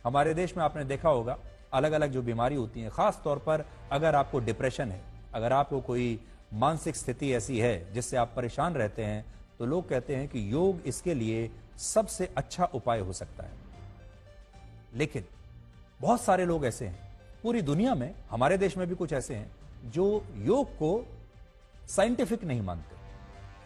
हमारे देश में आपने देखा होगा अलग अलग जो बीमारी होती है, खास तौर पर अगर आपको डिप्रेशन है, अगर आपको कोई मानसिक स्थिति ऐसी है जिससे आप परेशान रहते हैं, तो लोग कहते हैं कि योग इसके लिए सबसे अच्छा उपाय हो सकता है। लेकिन बहुत सारे लोग ऐसे हैं पूरी दुनिया में, हमारे देश में भी कुछ ऐसे हैं जो योग को साइंटिफिक नहीं मानते,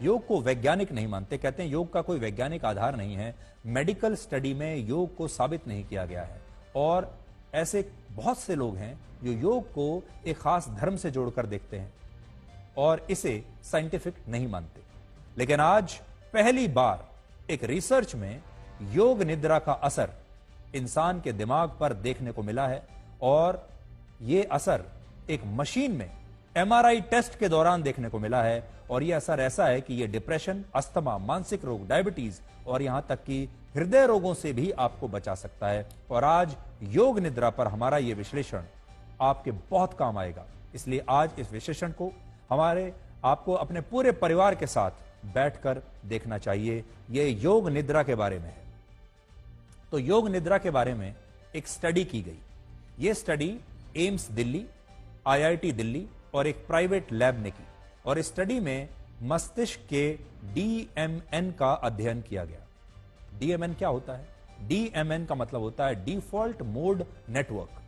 योग को वैज्ञानिक नहीं मानते। कहते हैं योग का कोई वैज्ञानिक आधार नहीं है, मेडिकल स्टडी में योग को साबित नहीं किया गया है। और ऐसे बहुत से लोग हैं जो योग को एक खास धर्म से जोड़कर देखते हैं और इसे साइंटिफिक नहीं मानते। लेकिन आज पहली बार एक रिसर्च में योग निद्रा का असर इंसान के दिमाग पर देखने को मिला है, और यह असर एक मशीन में एमआरआई टेस्ट के दौरान देखने को मिला है। और यह असर ऐसा है कि यह डिप्रेशन, अस्थमा, मानसिक रोग, डायबिटीज और यहां तक कि हृदय रोगों से भी आपको बचा सकता है। और आज योग निद्रा पर हमारा यह विश्लेषण आपके बहुत काम आएगा, इसलिए आज इस विश्लेषण को आपको अपने पूरे परिवार के साथ बैठकर देखना चाहिए। यह योग निद्रा के बारे में है। तो योग निद्रा के बारे में एक स्टडी की गई। यह study AIIMS Delhi, IIT Delhi और एक प्राइवेट लैब ने की, और इस स्टडी में मस्तिष्क के डीएमएन का अध्ययन किया गया। डीएमएन क्या होता है? डीएमएन का मतलब होता है डिफॉल्ट मोड नेटवर्क।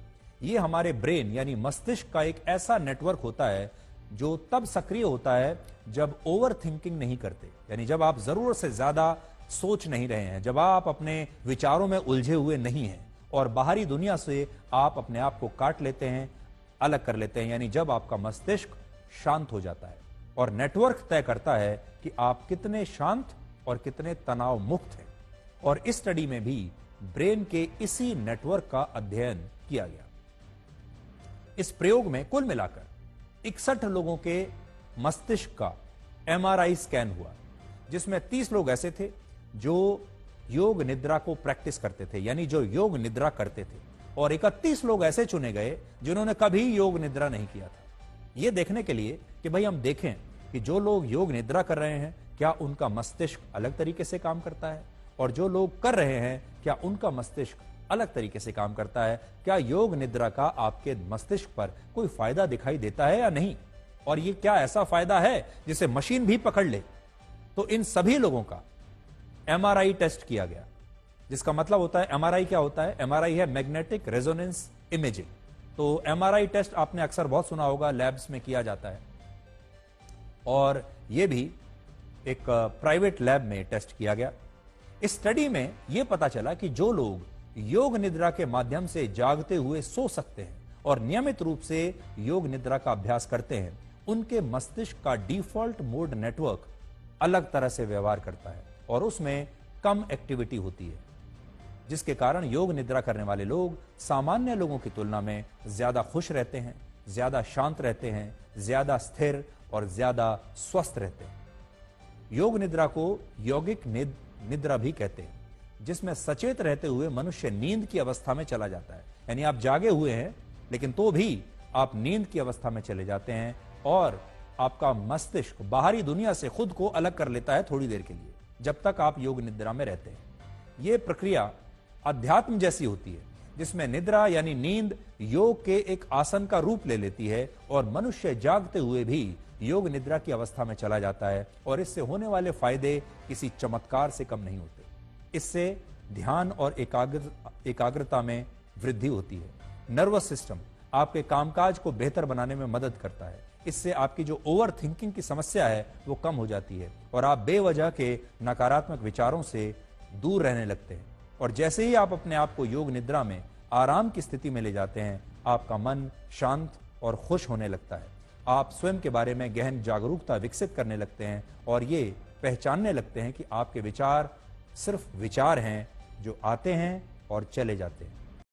यह हमारे ब्रेन यानी मस्तिष्क का एक ऐसा नेटवर्क होता है जो तब सक्रिय होता है जब ओवर थिंकिंग नहीं करते, यानी जब आप जरूरत से ज्यादा सोच नहीं रहे हैं, जब आप अपने विचारों में उलझे हुए नहीं हैं और बाहरी दुनिया से आप अपने आप को काट लेते हैं, अलग कर लेते हैं, यानी जब आपका मस्तिष्क शांत हो जाता है। और नेटवर्क तय करता है कि आप कितने शांत और कितने तनाव मुक्त हैं। और इस स्टडी में भी ब्रेन के इसी नेटवर्क का अध्ययन किया गया। इस प्रयोग में कुल मिलाकर 61 लोगों के मस्तिष्क का एमआरआई स्कैन हुआ, जिसमें 30 लोग ऐसे थे जो योग निद्रा को प्रैक्टिस करते थे, यानी जो योग निद्रा करते थे, और 31 लोग ऐसे चुने गए जिन्होंने कभी योग निद्रा नहीं किया था। यह देखने के लिए कि भाई हम देखें कि जो लोग योग निद्रा कर रहे हैं क्या उनका मस्तिष्क अलग तरीके से काम करता है, और जो लोग कर रहे हैं क्या उनका मस्तिष्क अलग तरीके से काम करता है, क्या योग निद्रा का आपके मस्तिष्क पर कोई फायदा दिखाई देता है या नहीं, और ये क्या ऐसा फायदा है जिसे मशीन भी पकड़ ले। तो इन सभी लोगों का एमआरआई टेस्ट किया गया, जिसका मतलब होता है एमआरआई क्या होता है? एमआरआई है मैग्नेटिक रेजोनेंस इमेजिंग। तो एमआरआई टेस्ट आपने अक्सर बहुत सुना होगा, लैब्स में किया जाता है, और यह भी एक प्राइवेट लैब में टेस्ट किया गया। इस स्टडी में यह पता चला कि जो लोग योग निद्रा के माध्यम से जागते हुए सो सकते हैं और नियमित रूप से योग निद्रा का अभ्यास करते हैं, उनके मस्तिष्क का डिफॉल्ट मोड नेटवर्क अलग तरह से व्यवहार करता है और उसमें कम एक्टिविटी होती है, जिसके कारण योग निद्रा करने वाले लोग सामान्य लोगों की तुलना में ज्यादा खुश रहते हैं, ज्यादा शांत रहते हैं, ज्यादा स्थिर और ज्यादा स्वस्थ रहते हैं। योग निद्रा को यौगिक निद्रा भी कहते हैं, जिसमें सचेत रहते हुए मनुष्य नींद की अवस्था में चला जाता है, यानी आप जागे हुए हैं लेकिन तो भी आप नींद की अवस्था में चले जाते हैं और आपका मस्तिष्क बाहरी दुनिया से खुद को अलग कर लेता है थोड़ी देर के लिए, जब तक आप योग निद्रा में रहते हैं। यह प्रक्रिया अध्यात्म जैसी होती है, जिसमें निद्रा यानी नींद योग के एक आसन का रूप ले लेती है और मनुष्य जागते हुए भी योग निद्रा की अवस्था में चला जाता है, और इससे होने वाले फायदे किसी चमत्कार से कम नहीं होते। इससे ध्यान और एकाग्रता में वृद्धि होती है। नर्वस सिस्टम आपके कामकाज को बेहतर बनाने में मदद करता है। इससे आपकी जो ओवर थिंकिंग की समस्या है वो कम हो जाती है और आप बेवजह के नकारात्मक विचारों से दूर रहने लगते हैं। और जैसे ही आप अपने आप को योग निद्रा में आराम की स्थिति में ले जाते हैं, आपका मन शांत और खुश होने लगता है। आप स्वयं के बारे में गहन जागरूकता विकसित करने लगते हैं और ये पहचानने लगते हैं कि आपके विचार सिर्फ विचार हैं जो आते हैं और चले जाते हैं।